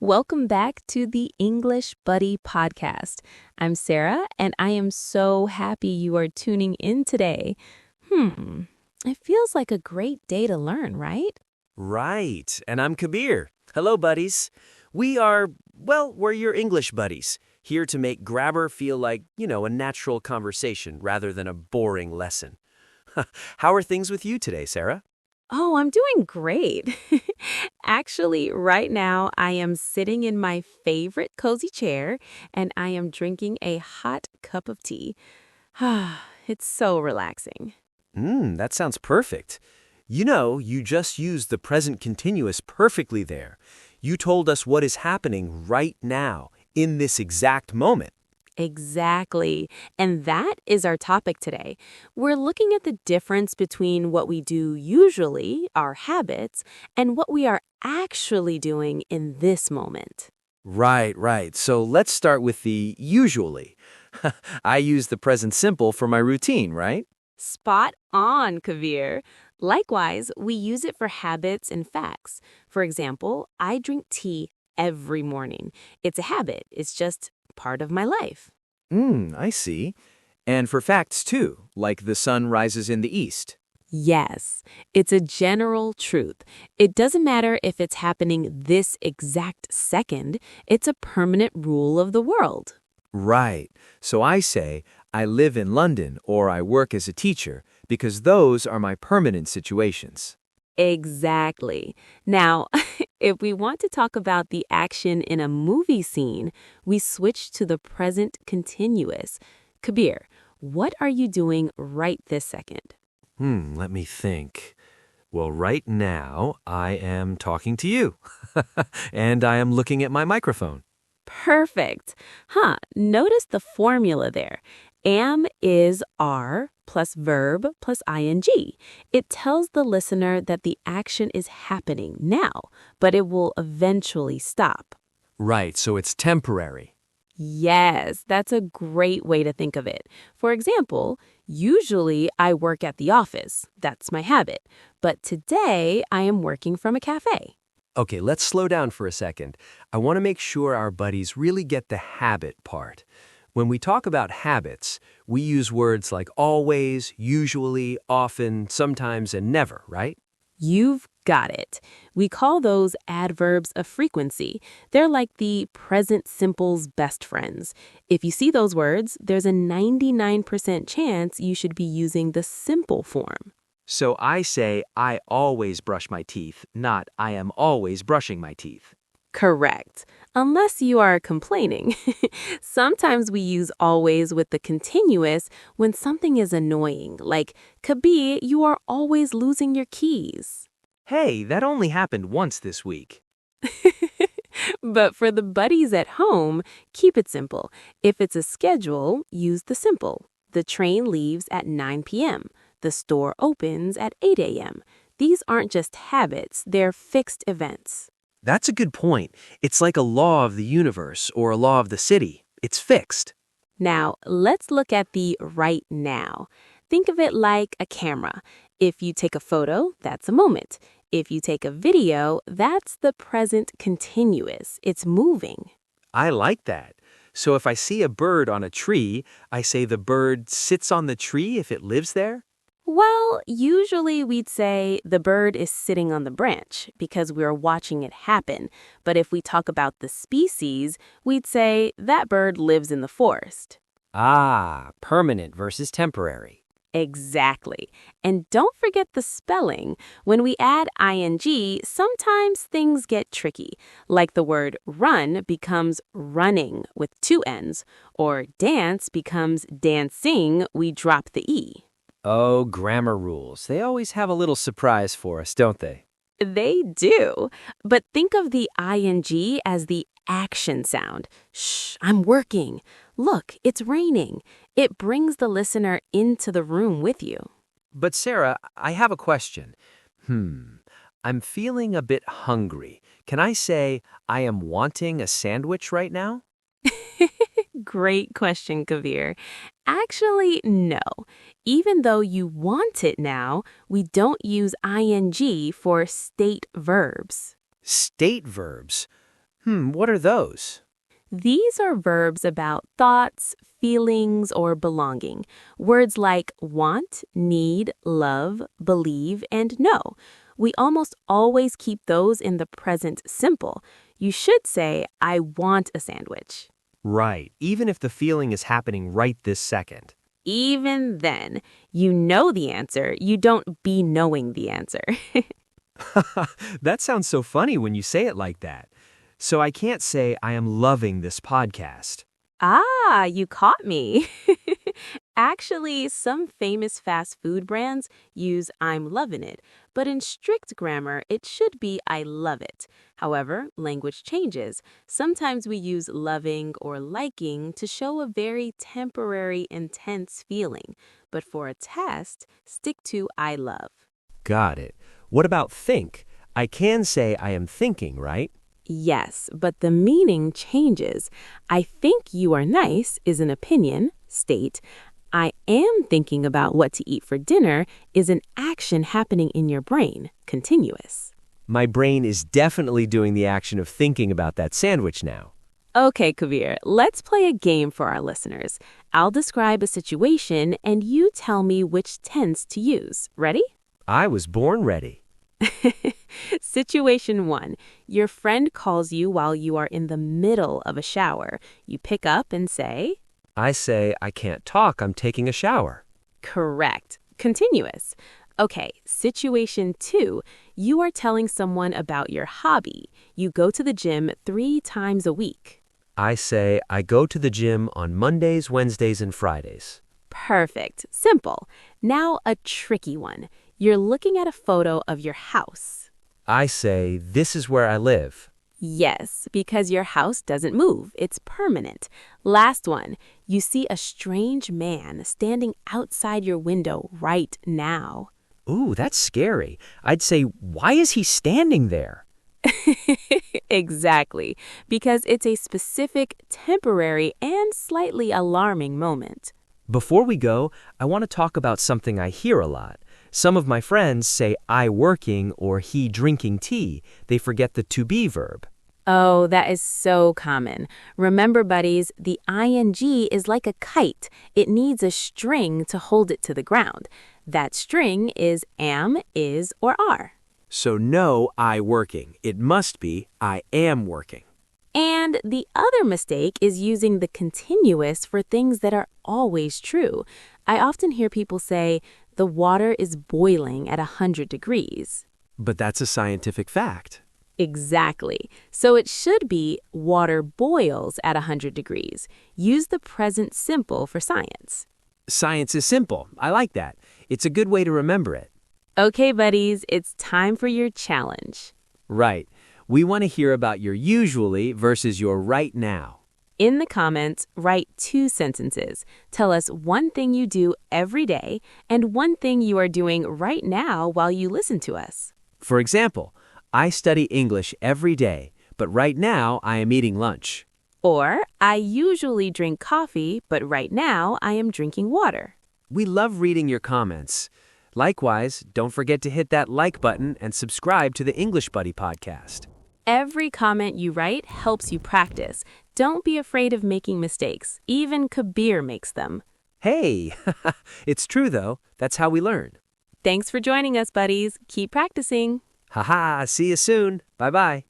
Welcome back to the English Buddy podcast. I'm Sarah, and I am so happy you are tuning in today. It feels like a great day to learn, right? Right, and I'm Kabir. Hello, buddies. We're your English buddies, here to make Grabber feel like, a natural conversation rather than a boring lesson. How are things with you today, Sarah? Oh, I'm doing great. Actually, right now, I am sitting in my favorite cozy chair, and I am drinking a hot cup of tea. It's so relaxing. That sounds perfect. You just used the present continuous perfectly there. You told us what is happening right now, in this exact moment. Exactly. And that is our topic today. We're looking at the difference between what we do usually, our habits, and what we are actually doing in this moment. Right. So let's start with the usually. I use the present simple for my routine, right? Spot on, Kavir. Likewise, we use it for habits and facts. For example, I drink tea every morning. It's a habit. It's just part of my life. I see. And for facts too, like the sun rises in the east. Yes, it's a general truth. It doesn't matter if it's happening this exact second, it's a permanent rule of the world. Right. So I say, I live in London or I work as a teacher because those are my permanent situations. Exactly. Now, if we want to talk about the action in a movie scene, we switch to the present continuous. Kabir, what are you doing right this second? Let me think. Well, right now, I am talking to you. And I am looking at my microphone. Perfect. Notice the formula there. Am is are plus verb plus ing. It tells the listener that the action is happening now, but it will eventually stop. Right, so it's temporary. Yes, that's a great way to think of it. For example, usually I work at the office. That's my habit. But today I am working from a cafe. Okay, let's slow down for a second. I want to make sure our buddies really get the habit part. When we talk about habits, we use words like always, usually, often, sometimes, and never, right? You've got it. We call those adverbs of frequency. They're like the present simple's best friends. If you see those words, there's a 99% chance you should be using the simple form. So I say, I always brush my teeth, not I am always brushing my teeth. Correct. Unless you are complaining. Sometimes we use always with the continuous when something is annoying, like, Kabi, you are always losing your keys. Hey, that only happened once this week. But for the buddies at home, keep it simple. If it's a schedule, use the simple. The train leaves at 9 p.m. The store opens at 8 a.m. These aren't just habits, they're fixed events. That's a good point. It's like a law of the universe or a law of the city. It's fixed. Now, let's look at the right now. Think of it like a camera. If you take a photo, that's a moment. If you take a video, that's the present continuous. It's moving. I like that. So if I see a bird on a tree, I say the bird sits on the tree if it lives there? Well, usually we'd say the bird is sitting on the branch because we're watching it happen. But if we talk about the species, we'd say that bird lives in the forest. Permanent versus temporary. Exactly. And don't forget the spelling. When we add ing, sometimes things get tricky. Like the word run becomes running with two N's, or dance becomes dancing, we drop the E. Oh, grammar rules. They always have a little surprise for us, don't they? They do. But think of the ing as the action sound. Shh, I'm working. Look, it's raining. It brings the listener into the room with you. But Sarah, I have a question. I'm feeling a bit hungry. Can I say I am wanting a sandwich right now? Great question, Kavir. Actually, no. Even though you want it now, we don't use ing for state verbs. State verbs. What are those? These are verbs about thoughts, feelings, or belonging. Words like want, need, love, believe, and know. We almost always keep those in the present simple. You should say, I want a sandwich. Right, even if the feeling is happening right this second. Even then, you know the answer. You don't be knowing the answer. That sounds so funny when you say it like that. So I can't say I am loving this podcast. Ah, you caught me. Actually, some famous fast food brands use I'm loving it, but in strict grammar, it should be I love it. However, language changes. Sometimes we use loving or liking to show a very temporary, intense feeling. But for a test, stick to I love. Got it. What about think? I can say I am thinking, right? Yes, but the meaning changes. I think you are nice is an opinion, state. I am thinking about what to eat for dinner is an action happening in your brain, continuous. My brain is definitely doing the action of thinking about that sandwich now. Okay, Kabir, let's play a game for our listeners. I'll describe a situation and you tell me which tense to use. Ready? I was born ready. Situation 1. Your friend calls you while you are in the middle of a shower. You pick up and say, I say I can't talk, I'm taking a shower. correct. Continuous. Okay, situation 2. You are telling someone about your hobby. You go to the gym 3 times a week. I say I go to the gym on Mondays, Wednesdays, and Fridays. Perfect. Simple. Now a tricky one. You're looking at a photo of your house. I say this is where I live. Yes, because your house doesn't move. It's permanent. Last one. You see a strange man standing outside your window right now. Ooh, that's scary. I'd say, why is he standing there? Exactly, because it's a specific, temporary, and slightly alarming moment. Before we go, I want to talk about something I hear a lot. Some of my friends say I working or he drinking tea. They forget the to be verb. Oh, that is so common. Remember, buddies, the ing is like a kite. It needs a string to hold it to the ground. That string is am, is, or are. So no I working. It must be I am working. And the other mistake is using the continuous for things that are always true. I often hear people say, the water is boiling at 100 degrees. But that's a scientific fact. Exactly. So it should be water boils at 100 degrees. Use the present simple for science. Science is simple. I like that. It's a good way to remember it. Okay, buddies, it's time for your challenge. Right. We want to hear about your usually versus your right now. In the comments, write 2 sentences. Tell us one thing you do every day and one thing you are doing right now while you listen to us. For example, I study English every day, but right now I am eating lunch. Or, I usually drink coffee, but right now I am drinking water. We love reading your comments. Likewise, don't forget to hit that like button and subscribe to the English Buddy podcast. Every comment you write helps you practice. Don't be afraid of making mistakes. Even Kabir makes them. Hey, it's true though. That's how we learn. Thanks for joining us, buddies. Keep practicing. Haha, see you soon. Bye-bye.